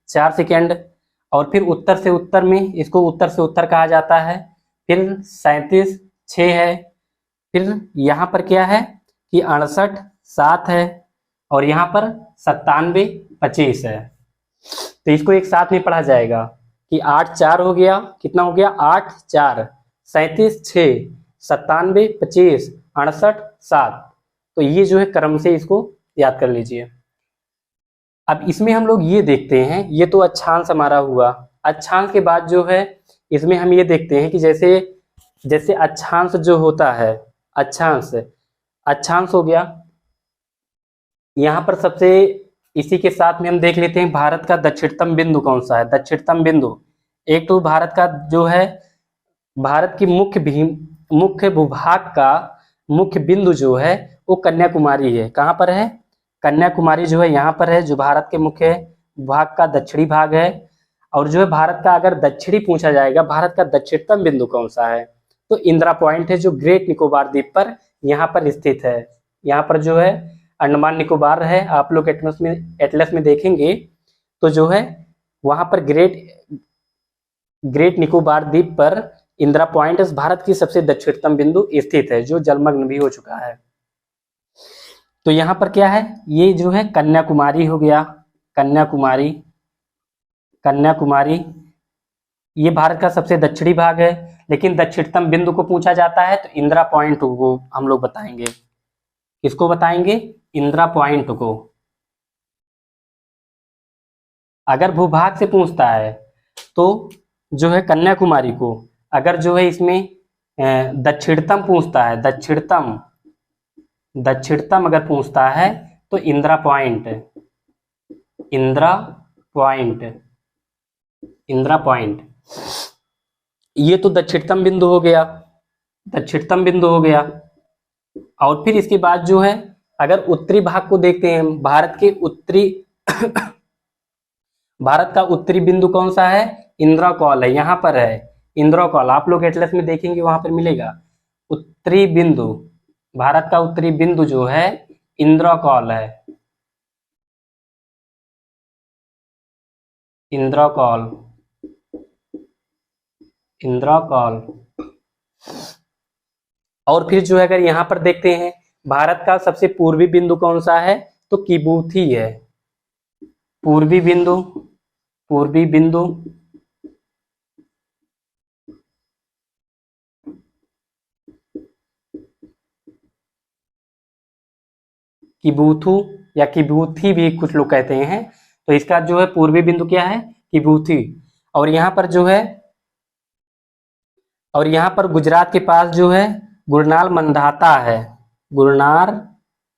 4 सेकेंड। और फिर उत्तर से उत्तर में, इसको उत्तर से उत्तर कहा जाता है, फिर 37 6 है, फिर यहाँ पर क्या है कि 68 7 है, और यहाँ पर 97 25 है। तो इसको एक साथ में पढ़ा जाएगा कि 8 4 हो गया, कितना हो गया, 8 4 37 6 97 25 68 7। तो ये जो है क्रम से इसको याद कर लीजिए। अब इसमें हम लोग ये देखते हैं, ये तो अक्षांश हमारा हुआ। अक्षांश के बाद जो है इसमें हम ये देखते हैं कि जैसे अक्षांश जो होता है, अक्षांश, अक्षांश हो गया। यहाँ पर सबसे इसी के साथ में हम देख लेते हैं भारत का दक्षिणतम बिंदु कौन सा है। दक्षिणतम बिंदु, एक तो भारत का जो है, भारत की मुख्य भूभाग का मुख्य बिंदु जो है वो कन्याकुमारी है। कहाँ पर है? कन्याकुमारी जो है यहाँ पर है, जो भारत के मुख्य भाग का दक्षिणी भाग है। और जो है भारत का अगर दक्षिणी पूछा जाएगा, भारत का दक्षिणतम बिंदु कौन सा है, तो इंदिरा पॉइंट है, जो ग्रेट निकोबार द्वीप पर यहाँ पर स्थित है। यहाँ पर जो है अंडमान निकोबार है, आप लोग एटलस में देखेंगे तो जो है वहां पर ग्रेट निकोबार द्वीप पर इंदिरा पॉइंट भारत की सबसे दक्षिणतम बिंदु स्थित है, जो जलमग्न भी हो चुका है। तो यहाँ पर क्या है, ये जो है कन्याकुमारी हो गया, कन्याकुमारी, कन्याकुमारी ये भारत का सबसे दक्षिणी भाग है। लेकिन दक्षिणतम बिंदु को पूछा जाता है तो इंदिरा पॉइंट को हम लोग बताएंगे। किसको बताएंगे? इंदिरा पॉइंट को। अगर भूभाग से पूछता है तो जो है कन्याकुमारी को, अगर जो है इसमें दक्षिणतम पूछता है, दक्षिणतम अगर पूछता है तो Indira point, Indira point, Indira point, ये तो दक्षिणतम बिंदु हो गया, दक्षिणतम बिंदु हो गया। और फिर इसके बाद जो है अगर उत्तरी भाग को देखते हैं, भारत के उत्तरी भारत का उत्तरी बिंदु कौन सा है? इंदिरा कॉल है, यहाँ पर है इंदिरा कॉल, आप लोग एटलस में देखेंगे वहां पर मिलेगा उत्तरी बिंदु। भारत का उत्तरी बिंदु जो है इंदिरा कॉल है, इंदिरा कॉल, इंदिरा कॉल। और फिर जो है अगर यहाँ पर देखते हैं भारत का सबसे पूर्वी बिंदु कौन सा है, तो किबूथी है, पूर्वी बिंदु, पूर्वी बिंदु, किबूथू या किबूथी भी कुछ लोग कहते हैं। तो इसका जो है पूर्वी बिंदु क्या है? किबूथी। और यहाँ पर जो है, और यहाँ पर गुजरात के पास जो है गुरनार मंधाता है, गुरनार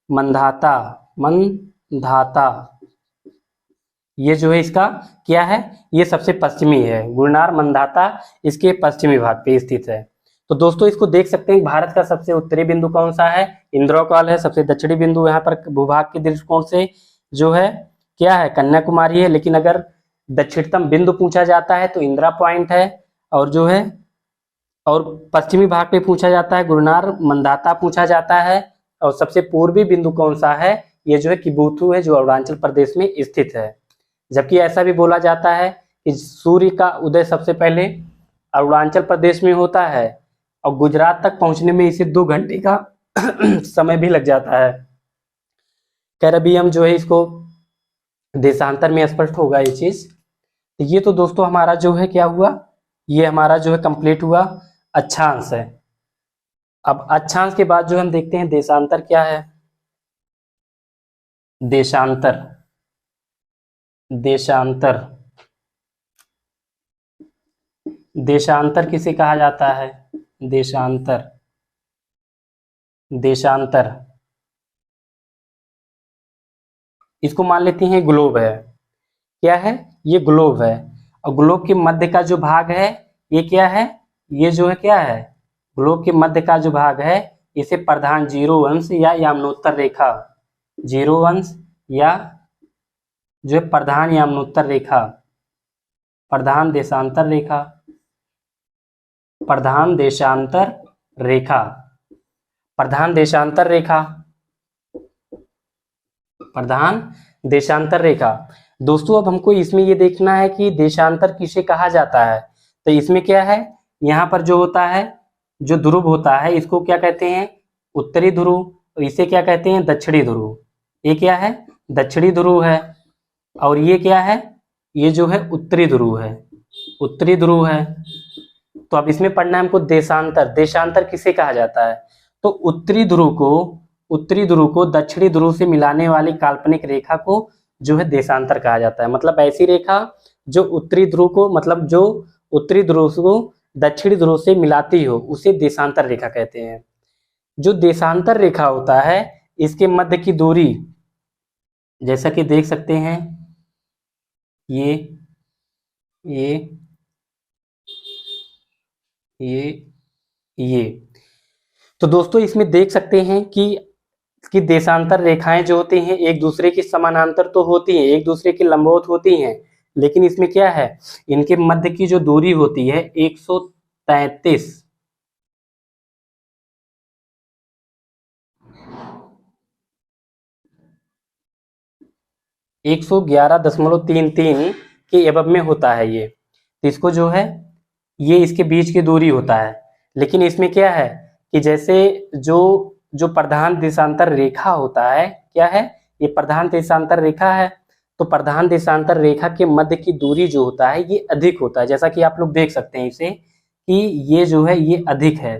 मंधाता, मंधाता, ये जो है इसका क्या है, ये सबसे पश्चिमी है, गुरनार मंधाता इसके पश्चिमी भाग पे स्थित है। तो दोस्तों इसको देख सकते हैं, भारत का सबसे उत्तरी बिंदु कौन सा है? इंदिरा कॉल है। सबसे दक्षिणी बिंदु यहाँ पर भूभाग के दृष्टिकोण से जो है क्या है? कन्याकुमारी है। लेकिन अगर दक्षिणतम बिंदु पूछा जाता है तो इंदिरा पॉइंट है। और जो है और पश्चिमी भाग पे पूछा जाता है गुरनार मंधाता पूछा जाता है। और सबसे पूर्वी बिंदु कौन सा है? ये जो है किबूथू है, जो अरुणाचल प्रदेश में स्थित है। जबकि ऐसा भी बोला जाता है कि सूर्य का उदय सबसे पहले अरुणाचल प्रदेश में होता है और गुजरात तक पहुंचने में इसे 2 घंटे का समय भी लग जाता है। खैर अभी हम जो है इसको देशांतर में स्पष्ट होगा ये चीज। ये तो दोस्तों हमारा जो है क्या हुआ, ये हमारा जो है कंप्लीट हुआ अक्षांश है। अब अक्षांश के बाद जो हम देखते हैं देशांतर क्या है। देशांतर, देशांतर, देशांतर किसे कहा जाता है? देशांतर, देशांतर, इसको मान लेते हैं ग्लोब है। क्या है? ये ग्लोब है। और ग्लोब के मध्य का जो भाग है ये क्या है? ये जो है क्या है? ग्लोब के मध्य का जो भाग है इसे प्रधान जीरो अंश या यामनोत्तर रेखा, जीरो अंश या जो है प्रधान यामनोत्तर रेखा, प्रधान देशांतर रेखा, प्रधान देशांतर रेखा, प्रधान देशांतर रेखा, प्रधान देशांतर रेखा। दोस्तों अब हमको इसमें ये देखना है कि देशांतर किसे कहा जाता है। तो इसमें क्या है, यहाँ पर जो होता है, जो ध्रुव होता है इसको क्या कहते हैं? उत्तरी ध्रुव। और इसे क्या कहते हैं? दक्षिणी ध्रुव। ये क्या है? दक्षिणी ध्रुव है। और ये क्या है? ये जो है उत्तरी ध्रुव है, उत्तरी ध्रुव है। तो अब इसमें पढ़ना है हमको देशांतर। देशांतर किसे कहा जाता है? तो उत्तरी ध्रुव को दक्षिणी ध्रुव से मिलाने वाली काल्पनिक रेखा को जो है देशांतर कहा जाता है। मतलब ऐसी रेखा जो उत्तरी ध्रुव को, मतलब जो उत्तरी ध्रुव को दक्षिणी ध्रुव से मिलाती हो, उसे देशांतर रेखा कहते हैं। जो देशांतर रेखा होता है इसके मध्य की दूरी, जैसा कि देख सकते हैं ये ये ये ये तो दोस्तों इसमें देख सकते हैं कि देशांतर रेखाएं जो होती हैं एक दूसरे के समानांतर तो होती हैं, एक दूसरे के लंबवत होती हैं, लेकिन इसमें क्या है, इनके मध्य की जो दूरी होती है 133 111.33 के एबव में होता है ये, तो इसको जो है ये इसके बीच की दूरी होता है। लेकिन इसमें क्या है कि जैसे जो जो प्रधान देशांतर रेखा होता है, क्या है, ये प्रधान देशांतर रेखा है, तो प्रधान देशांतर रेखा के मध्य की दूरी जो होता है ये अधिक होता है। जैसा कि आप लोग देख सकते हैं इसे कि ये जो है ये अधिक है,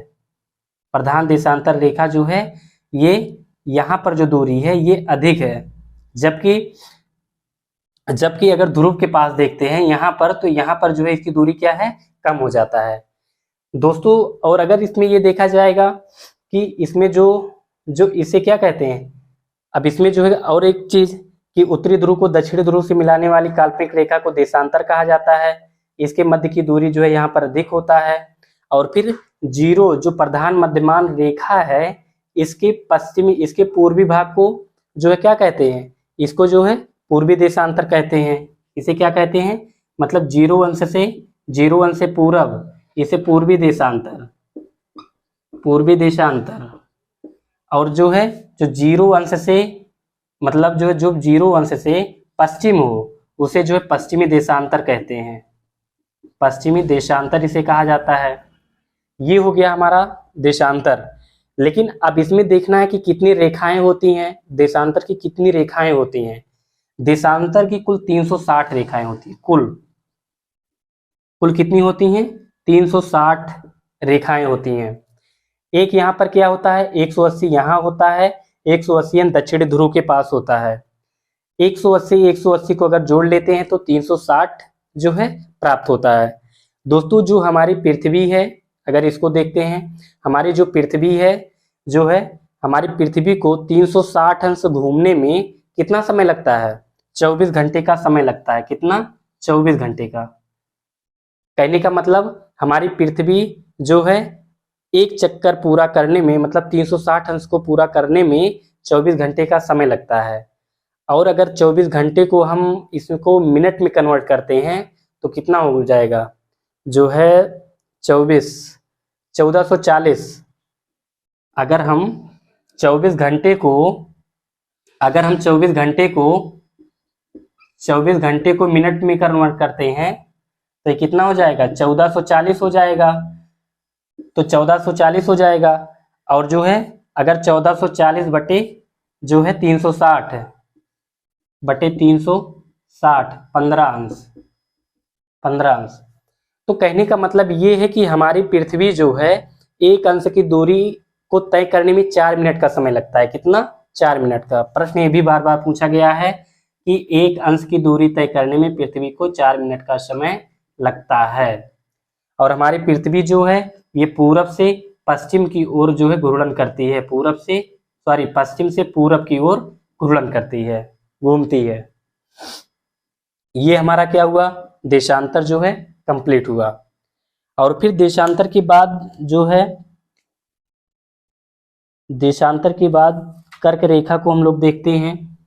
प्रधान देशांतर रेखा जो है ये यहाँ पर जो दूरी है ये अधिक है, जबकि जबकि अगर ध्रुव के पास देखते हैं यहाँ पर, तो यहाँ पर जो है इसकी दूरी क्या है, कम हो जाता है दोस्तों। और अगर इसमें ये देखा जाएगा कि इसमें जो जो इसे क्या कहते हैं, अब इसमें जो है और एक चीज कि उत्तरी ध्रुव को दक्षिणी ध्रुव से मिलाने वाली काल्पनिक रेखा को देशांतर कहा जाता है, इसके मध्य की दूरी जो है यहाँ पर अधिक होता है। और फिर जीरो जो प्रधान मध्यमान रेखा है इसके पश्चिमी, इसके पूर्वी भाग को जो है क्या कहते हैं, इसको जो है पूर्वी देशांतर कहते हैं। इसे क्या कहते हैं, मतलब जीरो अंश से पूर्व, इसे पूर्वी देशांतर, पूर्वी देशांतर। और जो है जो जीरो अंश से, मतलब जो है जो जीरो अंश से पश्चिम हो उसे जो है पश्चिमी देशांतर कहते हैं, पश्चिमी देशांतर इसे कहा जाता है। ये हो गया हमारा देशांतर। लेकिन अब इसमें देखना है कि कितनी रेखाएं होती हैं, देशांतर की कितनी रेखाएं होती हैं। देशांतर की कुल 360 रेखाएं होती हैं, कुल कितनी होती हैं, 360 रेखाएं होती हैं। एक यहाँ पर क्या होता है, 180 यहाँ होता है, 180 दक्षिणी ध्रुव के पास होता है। 180 को अगर जोड़ लेते हैं तो 360 जो है प्राप्त होता है। दोस्तों जो हमारी पृथ्वी है, अगर इसको देखते हैं, हमारी जो पृथ्वी है जो है, हमारी पृथ्वी को 360 अंश घूमने में कितना समय लगता है, 24 घंटे का समय लगता है। कितना, 24 घंटे का। कहने का मतलब हमारी पृथ्वी जो है एक चक्कर पूरा करने में, मतलब 360 अंश को पूरा करने में 24 घंटे का समय लगता है। और अगर 24 घंटे को हम इसको मिनट में कन्वर्ट करते हैं तो कितना हो जाएगा, जो है 1440। अगर हम 24 घंटे को, अगर हम 24 घंटे को मिनट में कन्वर्ट करते हैं तो ये कितना हो जाएगा, 1440 हो जाएगा। तो 1440 हो जाएगा। और जो है अगर 1440 बटे जो है 360 बटे 360, 15 अंश। तो कहने का मतलब ये है कि हमारी पृथ्वी जो है एक अंश की दूरी को तय करने में 4 मिनट का समय लगता है। कितना, 4 मिनट का। प्रश्न ये भी बार बार पूछा गया है कि एक अंश की दूरी तय करने में पृथ्वी को 4 मिनट का समय लगता है। और हमारी पृथ्वी जो है ये पूरब से पश्चिम की ओर जो है घूर्णन करती है, पश्चिम से पूरब की ओर घूर्णन करती है, घूमती है। ये हमारा क्या हुआ, देशांतर जो है कंप्लीट हुआ। और फिर देशांतर के बाद जो है, देशांतर के बाद कर्क रेखा को हम लोग देखते हैं।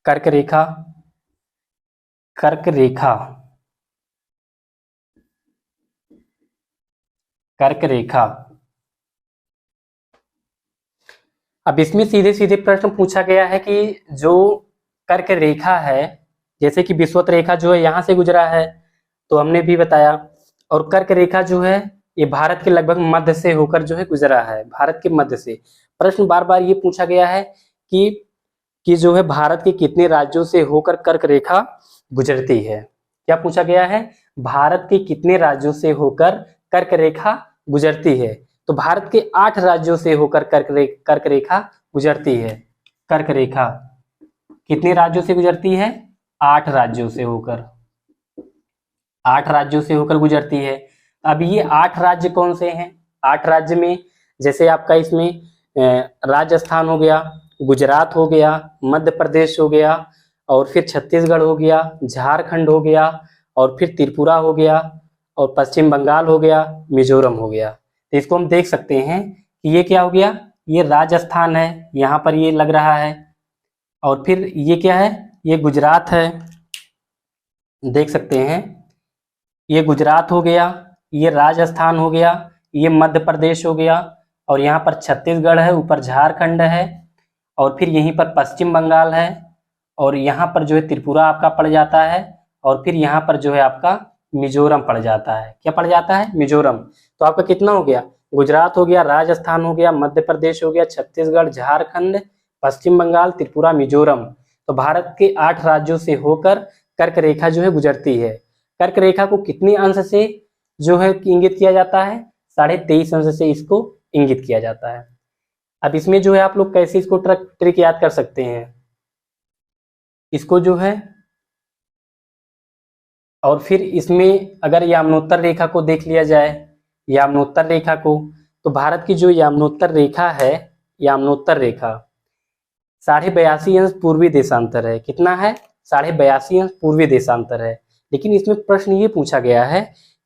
कर्क रेखा, कर्क रेखा, कर्क रेखा। अब इसमें सीधे सीधे प्रश्न पूछा गया है कि जो कर्क रेखा है, जैसे कि विषुवत रेखा जो है यहाँ से गुजरा है, तो हमने भी बताया। और कर्क रेखा जो है ये भारत के लगभग मध्य से होकर जो है गुजरा है, भारत के मध्य से। प्रश्न बार बार ये पूछा गया है कि जो है भारत के कितने राज्यों से होकर कर्क रेखा गुजरती है। क्या पूछा गया है, भारत के कितने राज्यों से होकर कर्क रेखा गुजरती है। तो भारत के 8 राज्यों से होकर कर्क रेखा गुजरती है। कर्क रेखा कितने राज्यों से गुजरती है, 8 राज्यों से होकर, 8 राज्यों से होकर गुजरती है। अब ये 8 राज्य कौन से हैं, 8 राज्य में जैसे आपका इसमें राजस्थान हो गया, गुजरात हो गया, मध्य प्रदेश हो गया, और फिर छत्तीसगढ़ हो गया, झारखंड हो गया, और फिर त्रिपुरा हो गया, और पश्चिम बंगाल हो गया, मिजोरम हो गया। तो इसको हम देख सकते हैं कि ये क्या हो गया, ये राजस्थान है, यहाँ पर ये लग रहा है, और फिर ये क्या है, ये गुजरात है, देख सकते हैं, ये गुजरात हो गया, ये राजस्थान हो गया, ये मध्य प्रदेश हो गया, और यहाँ पर छत्तीसगढ़ है, ऊपर झारखंड है, और फिर यहीं पर पश्चिम बंगाल है, और यहाँ पर जो है त्रिपुरा आपका पड़ जाता है, और फिर यहाँ पर जो है आपका मिजोरम पड़ जाता है। क्या पड़ जाता है, मिजोरम। तो आपका कितना हो गया, गुजरात हो गया, राजस्थान हो गया, मध्य प्रदेश हो गया, छत्तीसगढ़, झारखंड, पश्चिम बंगाल, त्रिपुरा, मिजोरम। तो भारत के 8 राज्यों से होकर कर्क रेखा जो है गुजरती है। कर्क रेखा को कितने अंश से जो है इंगित किया जाता है, 23.5 अंश से इसको इंगित किया जाता है। अब इसमें जो है आप लोग कैसे इसको ट्रिक याद कर सकते हैं, इसको जो है, और फिर इसमें अगर याम्नोत्तर रेखा को देख लिया जाए, याम्नोत्तर रेखा को, तो भारत की जो याम्नोत्तर रेखा है, याम्नोत्तर रेखा 82.5 अंश पूर्वी देशांतर है। कितना है, 82.5 अंश पूर्वी देशांतर है। लेकिन इसमें प्रश्न ये पूछा गया है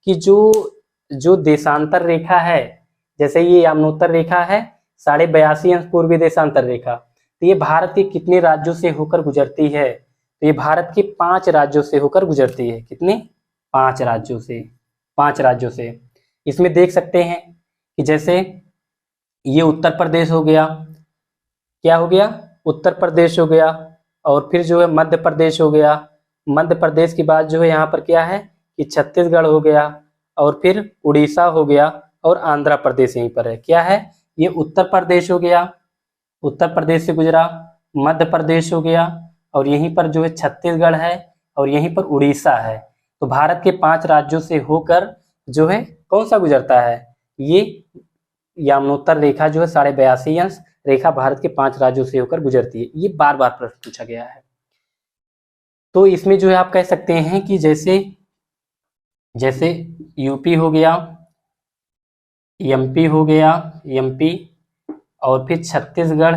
कि जो देशांतर रेखा है, जैसे ये याम्नोत्तर रेखा है 82.5 अंश पूर्वी देशांतर रेखा, तो ये भारत के कितने राज्यों से होकर गुजरती है, तो ये भारत के 5 राज्यों से होकर गुजरती है। कितने, 5 राज्यों से, 5 राज्यों से। इसमें देख सकते हैं कि जैसे ये उत्तर प्रदेश हो गया, क्या हो गया, उत्तर प्रदेश हो गया, और फिर जो है मध्य प्रदेश हो गया, मध्य प्रदेश के बाद जो है यहाँ पर क्या है कि छत्तीसगढ़ हो गया, और फिर उड़ीसा हो गया, और आंध्र प्रदेश यहीं पर है। क्या है, ये उत्तर प्रदेश हो गया, उत्तर प्रदेश से गुजरा, मध्य प्रदेश हो गया, और यहीं पर जो है छत्तीसगढ़ है, और यहीं पर उड़ीसा है। तो भारत के 5 राज्यों से होकर जो है कौन सा गुजरता है, ये याम्नोत्तर रेखा जो है 82.5 अंश रेखा भारत के 5 राज्यों से होकर गुजरती है। ये बार बार प्रश्न पूछा गया है। तो इसमें जो है आप कह सकते हैं कि जैसे यूपी हो गया, एमपी हो गया, एमपी, और फिर छत्तीसगढ़,